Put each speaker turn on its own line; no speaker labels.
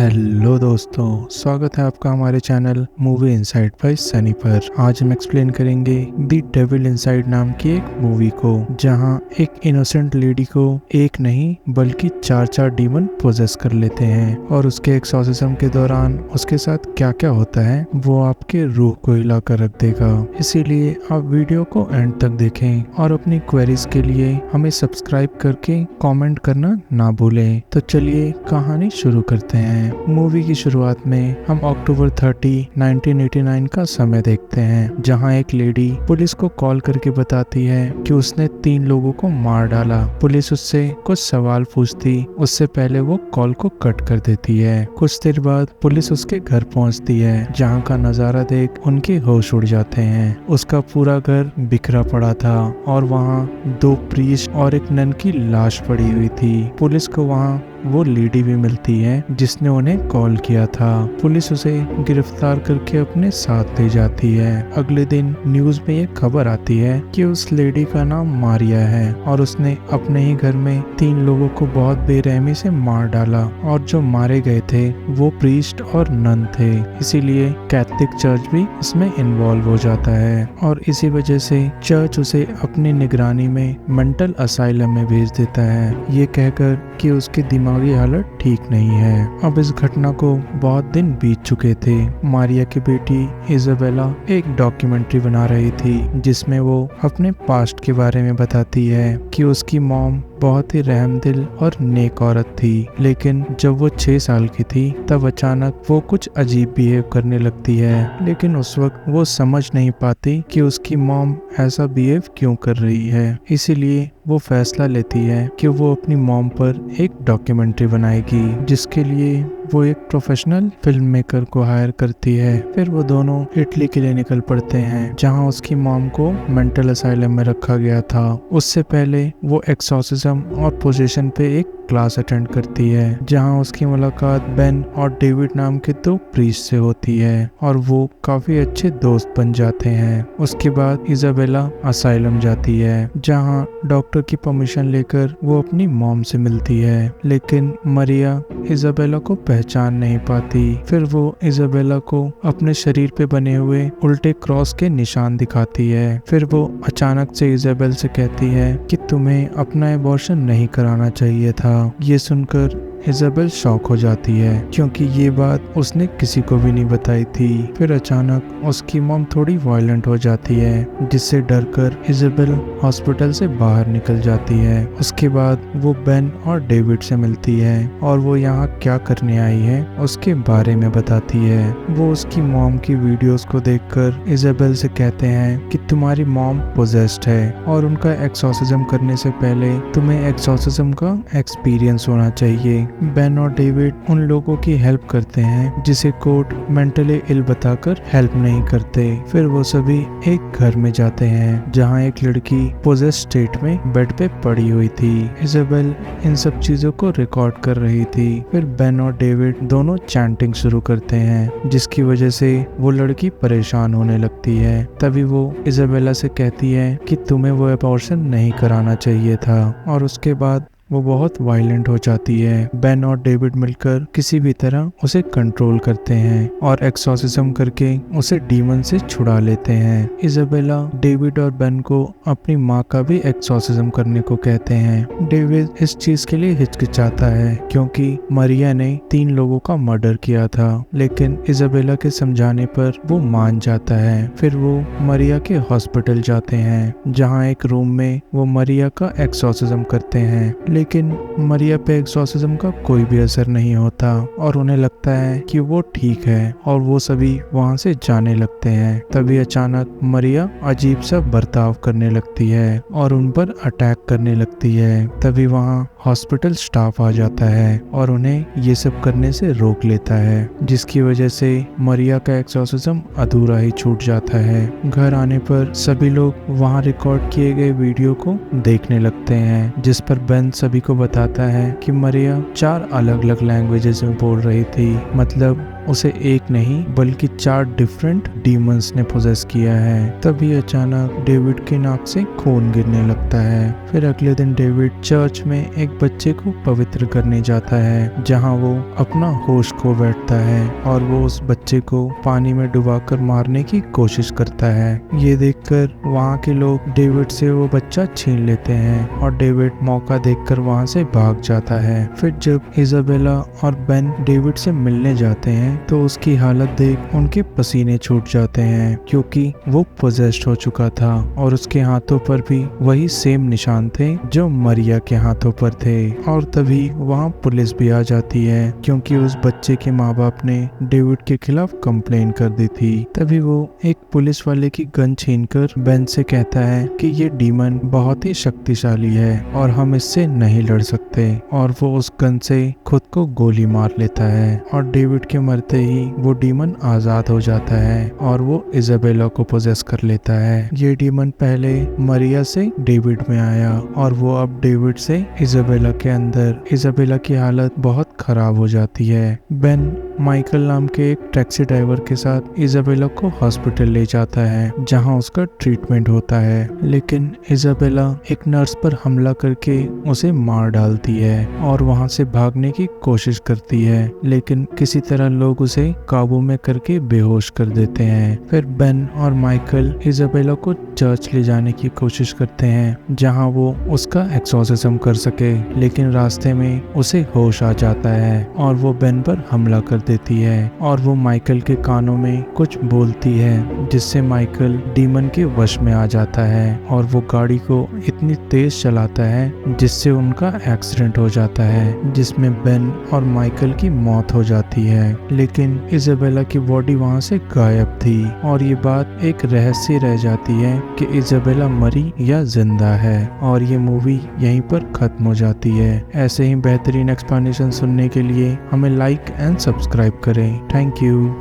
Hello दोस्तों, स्वागत है आपका हमारे channel movie inside bye Sunny पर। आज हम एक्सप्लेन करेंगे द डेविल इनसाइड नाम की एक मूवी को, जहां एक इनोसेंट लेडी को एक नहीं बल्कि चार डीमन पोजेस कर लेते हैं और उसके एक्सॉर्सिज्म के दौरान उसके साथ क्या क्या होता है वो आपके रूह को हिला कर रख देगा। इसीलिए आप वीडियो को एंड तक देखें और अपनी क्वेरीज के लिए हमें सब्सक्राइब करके कमेंट करना ना भूलें। तो चलिए कहानी शुरू करते हैं। मूवी की शुरुआत में हम अक्टूबर 30, 1989 का समय देखते हैं, जहां एक लेडी पुलिस को कॉल करके बताती है कि उसने 3 लोगों को मार डाला। पुलिस उससे कुछ सवाल पूछती, उससे पहले वो कॉल को कट कर देती है। कुछ देर बाद पुलिस उसके घर पहुंचती है, जहां का नजारा देख उनके होश उड़ जाते हैं। उसका पूरा घर बिखरा पड़ा था और वहां 2 प्रीस्ट और एक नन की लाश पड़ी हुई थी। पुलिस को वहां वो लेडी भी मिलती है जिसने उन्हें कॉल किया था। पुलिस उसे गिरफ्तार करके अपने साथ ले जाती है। अगले दिन न्यूज में ये खबर आती है कि उस लेडी का नाम मारिया है और उसने अपने ही घर में 3 लोगों को बहुत बेरहमी से मार डाला और जो मारे गए थे वो प्रीस्ट और नन थे। इसीलिए कैथलिक चर्च भी इसमें इन्वॉल्व हो जाता है और इसी वजह से चर्च उसे अपनी निगरानी में मेंटल असाइलम में भेज देता है, ये कहकर कि उसके दिमागी हालत ठीक नहीं है। अब इस घटना को बहुत दिन बीत चुके थे। मारिया की बेटी इजाबेला एक डॉक्यूमेंट्री बना रही थी जिसमें वो अपने पास्ट के बारे में बताती है कि उसकी मॉम बहुत ही रहमदिल और नेक औरत थी, लेकिन जब वो 6 साल की थी तब अचानक वो कुछ अजीब बिहेव करने लगती है। लेकिन उस वक्त वो समझ नहीं पाती कि उसकी मॉम ऐसा बिहेव क्यों कर रही है। इसीलिए वो फैसला लेती है कि वो अपनी मॉम पर एक डॉक्यूमेंट्री बनाएगी, जिसके लिए वो एक प्रोफेशनल फिल्म मेकर को हायर करती है। फिर वो दोनों इटली के लिए निकल पड़ते हैं, जहां उसकी मॉम को मेंटल असाइलम में रखा गया था। उससे पहले वो एक्सॉर्सिज्म और पोजेशन पे एक क्लास अटेंड करती है, जहां उसकी मुलाकात बेन और डेविड नाम के 2 प्रीस्ट से होती है और वो काफी अच्छे दोस्त बन जाते हैं। उसके बाद इजाबेला असाइलम जाती है, जहां डॉक्टर की परमिशन लेकर वो अपनी मॉम से मिलती है, लेकिन मरिया इजाबेला को पहचान नहीं पाती। फिर वो इजाबेला को अपने शरीर पे बने हुए उल्टे क्रॉस के निशान दिखाती है। फिर वो अचानक से इजाबेल से कहती है कि तुम्हें अपना एबॉर्शन नहीं कराना चाहिए था। ये सुनकर इजाबेल शॉक हो जाती है, क्योंकि ये बात उसने किसी को भी नहीं बताई थी। फिर अचानक उसकी मॉम थोड़ी वायलेंट हो जाती है, जिससे डरकर इजाबेल हॉस्पिटल से बाहर निकल जाती है। उसके बाद वो बेन और डेविड से मिलती है और वो यहाँ क्या करने आई है उसके बारे में बताती है। वो उसकी मॉम की वीडियोस को देखकर इजाबेल से कहते हैं कि तुम्हारी मॉम पोजेस्ड है और उनका एक्सॉर्सिज्म करने से पहले तुम्हें एक्सॉर्सिज्म का एक्सपीरियंस होना चाहिए। बेन और डेविड उन लोगों की हेल्प करते हैं जिसे कोर्ट मेंटली इल बताकर हेल्प नहीं करते। फिर वो सभी एक घर में जाते हैं, जहां एक लड़की पोजेस स्टेट में बेड पे पड़ी हुई थी। इजाबेल इन सब चीजों को रिकॉर्ड कर रही थी। फिर बेन और डेविड दोनों चैंटिंग शुरू करते हैं, जिसकी वजह से वो लड़की परेशान होने लगती है। तभी वो इजाबेला से कहती है कि तुम्हें वो एबॉर्शन नहीं कराना चाहिए था, और उसके बाद वो बहुत वायलेंट हो जाती है। बेन और डेविड मिलकर किसी भी तरह उसे कंट्रोल करते हैं और एक्सॉर्सिज्म करके उसे डीमन से छुड़ा लेते हैं। इजाबेला डेविड और बेन को अपनी माँ का भी एक्सॉर्सिज्म करने को कहते हैं। डेविड इस चीज के लिए हिचकिचाता है, क्योंकि मरिया ने 3 लोगों का मर्डर किया था, लेकिन इजाबेला के समझाने पर वो मान जाता है। फिर वो मरिया के हॉस्पिटल जाते हैं, जहाँ एक रूम में वो मरिया का एक्सॉर्सिज्म करते हैं, लेकिन मरिया पे एक्सॉर्सिज्म का कोई भी असर नहीं होता और उन्हें लगता है कि वो ठीक है और वो सभी वहां से जाने लगते हैं। तभी अचानक मरिया अजीब सा बर्ताव करने लगती है और उन पर अटैक करने लगती है। तभी वहां हॉस्पिटल स्टाफ आ जाता है और उन्हें ये सब करने से रोक लेता है, जिसकी वजह से मरिया का एक्सॉर्सिज्म अधूरा ही छूट जाता है। घर आने पर सभी लोग वहां रिकॉर्ड किए गए वीडियो को देखने लगते हैं, जिस पर बेन सभी को बताता है कि मरिया 4 अलग अलग लैंग्वेजेस में बोल रही थी। मतलब उसे एक नहीं बल्कि 4 डिफरेंट डीमंस ने पोजेस किया है। तभी अचानक डेविड के नाक से खून गिरने लगता है। फिर अगले दिन डेविड चर्च में एक बच्चे को पवित्र करने जाता है, जहां वो अपना होश खो बैठता है और वो उस बच्चे को पानी में डुबाकर मारने की कोशिश करता है। ये देखकर वहाँ के लोग डेविड से वो बच्चा छीन लेते हैं और डेविड मौका देखकर वहाँ से भाग जाता है। फिर जब इजाबेला और बेन डेविड से मिलने जाते हैं तो उसकी हालत देख उनके पसीने छूट जाते हैं, क्योंकि वो पोजेस्ड हो चुका था और उसके हाथों पर भी वही सेम निशान थे जो मरिया के हाथों पर थे। और तभी वहाँ पुलिस भी आ जाती है, क्योंकि उस बच्चे के माँ बाप ने डेविड के खिलाफ कंप्लेन कर दी थी। तभी वो एक पुलिस वाले की गन छीनकर बेन से कहता है कि ये डीमन बहुत ही शक्तिशाली है और हम इससे नहीं लड़ सकते, और वो उस गन से खुद को गोली मार लेता है और डेविड के मरते ही वो डीमन आजाद हो जाता है और वो इजाबेला को पोजेस कर लेता है। ये डीमन पहले मरिया से डेविड में आया और वो अब डेविड से इजाबेला के अंदर। इजाबेला की हालत बहुत खराब हो जाती है। बेन माइकल नाम के एक टैक्सी ड्राइवर के साथ इजाबेला को हॉस्पिटल ले जाता है, जहां उसका ट्रीटमेंट होता है, लेकिन इजाबेला एक नर्स पर हमला करके उसे मार डालती है और वहां से भागने की कोशिश करती है, लेकिन किसी तरह लोग उसे काबू में करके बेहोश कर देते हैं। फिर बेन और माइकल इजाबेला को चर्च ले जाने की कोशिश करते हैं, जहां वो उसका एक्सोर्सिज्म कर सके, लेकिन रास्ते में उसे होश आ जाता है और वो बेन पर हमला कर देती है और वो माइकल के कानों में कुछ बोलती है, जिससे माइकल डीमन के वश में आ जाता है और वो गाड़ी को इतनी तेज चलाता है जिससे उनका एक्सीडेंट हो जाता है, जिसमें बेन और माइकल की मौत हो जाती है। लेकिन इजाबेला की बॉडी वहां से गायब थी और ये बात एक रहस्य रह जाती है कि इजाबेला मरी या जिंदा है, और ये मूवी यहीं पर खत्म हो जाती है। ऐसे ही बेहतरीन एक्सप्लेनेशन सुनने के लिए हमें लाइक एंड सब्सक्राइब करें। Thank you.